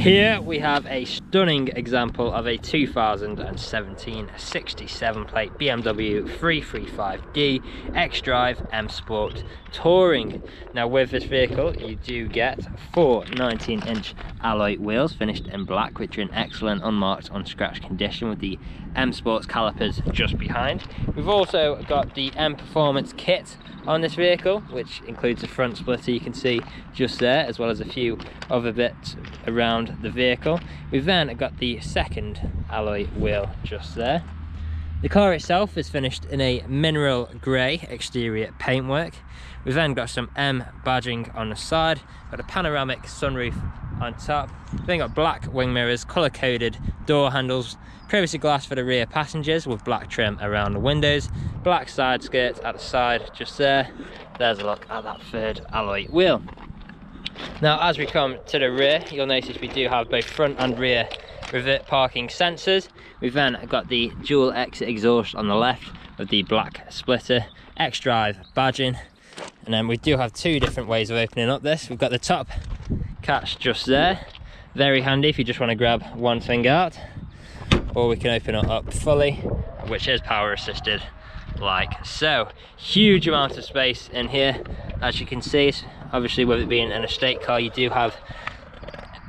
Here we have a stunning example of a 2017 67 plate BMW 335D XDRIVE M Sport Touring. Now with this vehicle you do get 4 19-inch alloy wheels finished in black, which are in excellent unmarked unscratched condition with the M Sports calipers just behind. We've also got the M Performance kit on this vehicle, which includes a front splitter you can see just there, as well as a few other bits around the vehicle. We've then got the second alloy wheel just there. The car itself is finished in a mineral grey exterior paintwork. We've then got some M badging on the side, got a panoramic sunroof on top. We've then got black wing mirrors, colour coded door handles, privacy glass for the rear passengers with black trim around the windows, black side skirts at the side just there. There's a look at that third alloy wheel. Now as we come to the rear, you'll notice we do have both front and rear revert parking sensors. We've then got the dual exit exhaust on the left with the black splitter, XDRIVE badging, and then we do have two different ways of opening up this. We've got the top catch just there, very handy if you just want to grab one thing out, or we can open it up fully, which is power assisted like so. Huge amount of space in here, as you can see. Obviously with it being an estate car you do have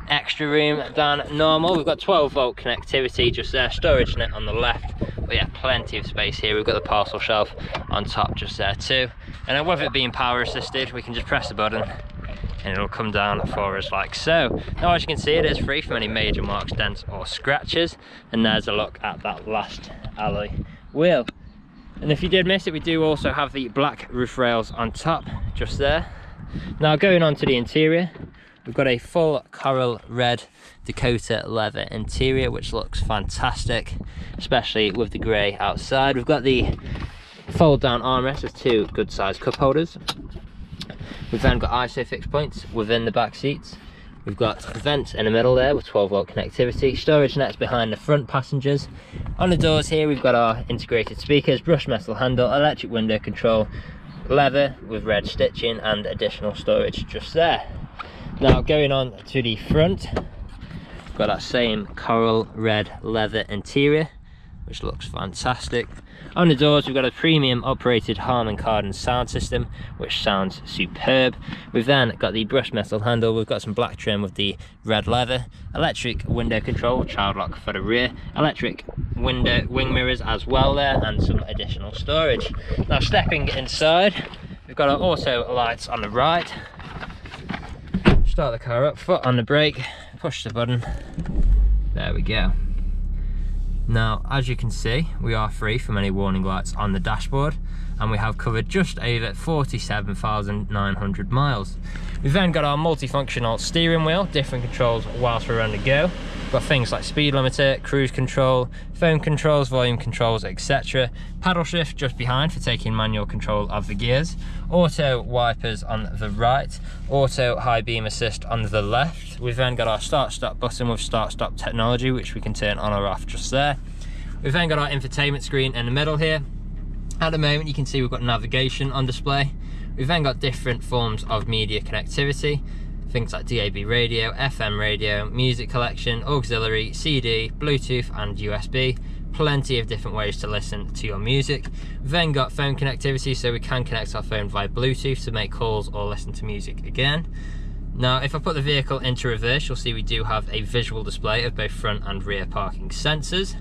extra room than normal. We've got 12-volt connectivity just there, storage net on the left, but yeah, plenty of space here. We've got the parcel shelf on top just there too, and then with it being power assisted we can just press the button and it'll come down for us like so. Now as you can see, it is free from any major marks, dents or scratches, and there's a look at that last alloy wheel. And if you did miss it, we do also have the black roof rails on top just there. Now going on to the interior, we've got a full coral red Dakota leather interior, which looks fantastic, especially with the grey outside. We've got the fold down armrest with two good sized cup holders. We've then got ISOFIX points within the back seats. We've got vents in the middle there with 12-volt connectivity, storage nets behind the front passengers. On the doors here we've got our integrated speakers, brushed metal handle, electric window control, leather with red stitching and additional storage just there. Now going on to the front, we've got that same coral red leather interior, which looks fantastic. On the doors we've got a premium operated Harman Kardon sound system, which sounds superb. We've then got the brushed metal handle, we've got some black trim with the red leather, electric window control, child lock for the rear, electric window wing mirrors as well there, and some additional storage. Now stepping inside, we've got our auto lights on the right. Start the car up, foot on the brake, push the button, there we go. Now as you can see, we are free from any warning lights on the dashboard, and we have covered just over 47,900 miles. We've then got our multifunctional steering wheel, different controls whilst we're on the go. We've got things like speed limiter, cruise control, phone controls, volume controls, etc. Paddle shift just behind for taking manual control of the gears. Auto wipers on the right, auto high beam assist on the left. We've then got our start stop button with start stop technology, which we can turn on or off just there. We've then got our infotainment screen in the middle here. At the moment you can see we've got navigation on display. We've then got different forms of media connectivity, things like DAB radio, FM radio, music collection, auxiliary, CD, Bluetooth and USB. Plenty of different ways to listen to your music. We've then got phone connectivity, so we can connect our phone via Bluetooth to make calls or listen to music again. Now if I put the vehicle into reverse, you'll see we do have a visual display of both front and rear parking sensors.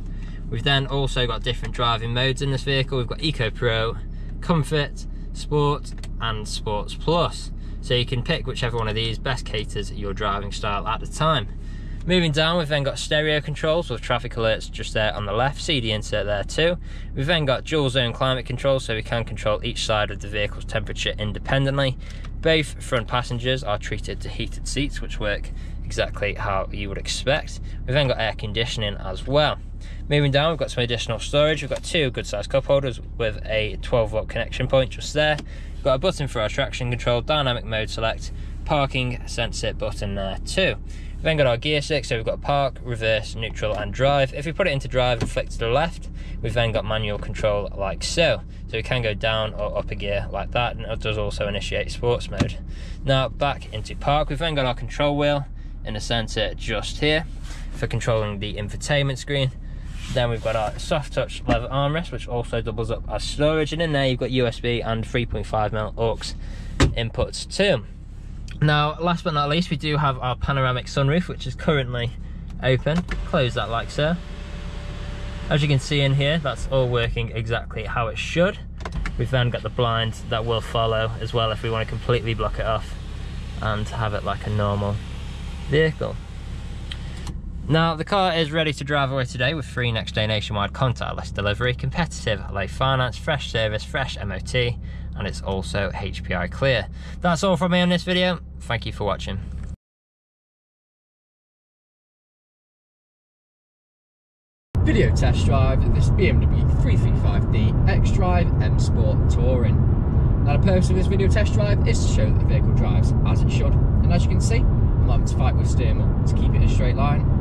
We've then also got different driving modes in this vehicle. We've got Eco Pro, Comfort, Sport and Sports Plus. So you can pick whichever one of these best caters your driving style at the time. Moving down, we've then got stereo controls with traffic alerts just there on the left, CD insert there too. We've then got dual zone climate control, so we can control each side of the vehicle's temperature independently. Both front passengers are treated to heated seats, which work exactly how you would expect. We've then got air conditioning as well. Moving down, we've got some additional storage. We've got two good sized cup holders with a 12-volt connection point just there. We've got a button for our traction control, dynamic mode select, parking sensor button there too. We've then got our gear stick, so we've got park, reverse, neutral and drive. If we put it into drive and flick to the left, we've then got manual control like so. So we can go down or up a gear like that, and it does also initiate sports mode. Now back into park, we've then got our control wheel, in the center just here for controlling the infotainment screen. Then we've got our soft touch leather armrest, which also doubles up as storage, and in there you've got USB and 3.5mm aux inputs too. Now, last but not least, we do have our panoramic sunroof, which is currently open. Close that like so. As you can see in here, that's all working exactly how it should. We've then got the blind that will follow as well if we want to completely block it off and have it like a normal vehicle. Now, the car is ready to drive away today with free next day nationwide contactless delivery, competitive late finance, fresh service, fresh MOT, and it's also HPI clear. That's all from me on this video. Thank you for watching. Video test drive of this BMW 335D XDRIVE M Sport Touring. Now, the purpose of this video test drive is to show that the vehicle drives as it should, and as you can see, I'm having to fight with steering wheel to keep it in a straight line.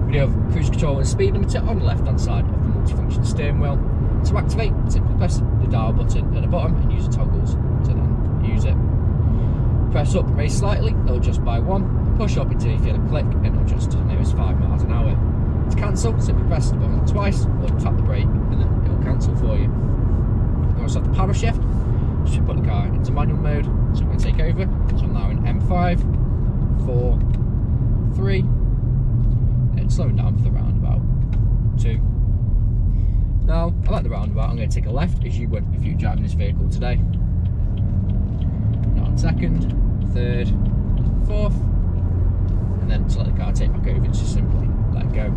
We do have cruise control and speed limiter on the left hand side of the multifunction steering wheel. To activate, simply press the dial button at the bottom and use the toggles to then use it. Press up, raise slightly, it'll adjust by 1, push up until you feel a click and it'll adjust to the nearest 5 miles an hour. To cancel, simply press the button twice or tap the brake and then it'll cancel for you. You also have the paddle shift, which should put the car into manual mode. So I'm going to take over, so I'm now in M5, 4, 3, and slowing down for the roundabout, 2. Now, I'm at the roundabout, I'm going to take a left as you would if you were driving this vehicle today. Now on 2nd, 3rd, 4th, and then to let the car take back over, just simply let it go.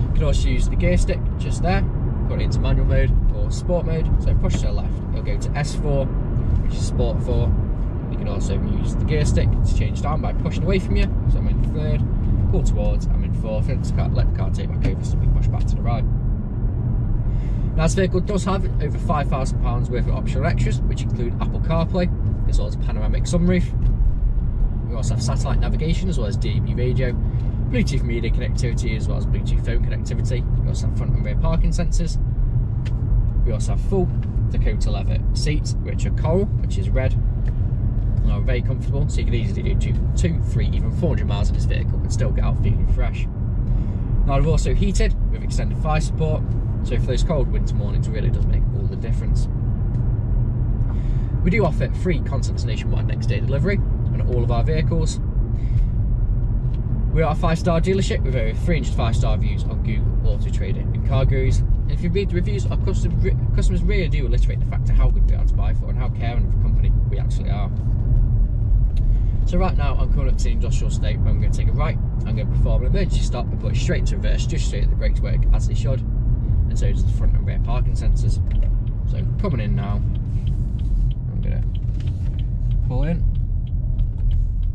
You can also use the gear stick just there, put it into manual mode or sport mode. So push to the left, it'll go to S4, which is sport 4. You can also use the gear stick to change down by pushing away from you. So I'm in 3rd, pull towards, I'm in 4th, and let the car take back over, so we push back to the right. Now, this vehicle does have over £5,000 worth of optional extras, which include Apple CarPlay, as well as panoramic sunroof. We also have satellite navigation, as well as DAB radio, Bluetooth media connectivity, as well as Bluetooth phone connectivity. We also have front and rear parking sensors. We also have full Dakota leather seats, which are coral, which is red, and are very comfortable, so you can easily do 2, 3, even 400 miles in this vehicle and still get out feeling fresh. Now, they're also heated with extended fire support, so for those cold winter mornings, it really does make all the difference. We do offer free contactless nationwide next day delivery on all of our vehicles. We are a 5-star dealership with over 300 5-star reviews on Google, Autotrader and Car Gurus. And if you read the reviews, our customers really do illustrate the fact of how good we are to buy for and how caring of a company we actually are. So right now, I'm coming up to the industrial state where I'm going to take a right, I'm going to perform an emergency stop and put it straight into reverse, just so that the brakes work as they should. And so does the front and rear parking sensors. So coming in now, I'm going to pull in,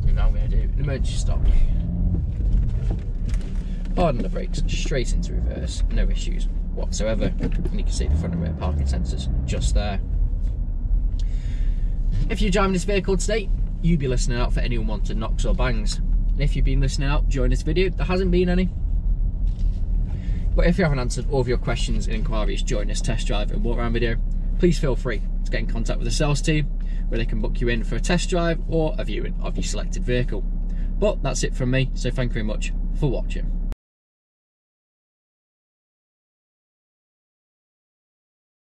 and now I'm going to do an emergency stop. Pardon the brakes, straight into reverse, no issues whatsoever. And you can see the front and rear parking sensors just there. If you're driving this vehicle today, you'd be listening out for any unwanted knocks or bangs. And if you've been listening out during this video, there hasn't been any. But if you haven't answered all of your questions and inquiries during this test drive and walk around video, please feel free to get in contact with the sales team, where they can book you in for a test drive or a viewing of your selected vehicle. But that's it from me, so thank you very much for watching.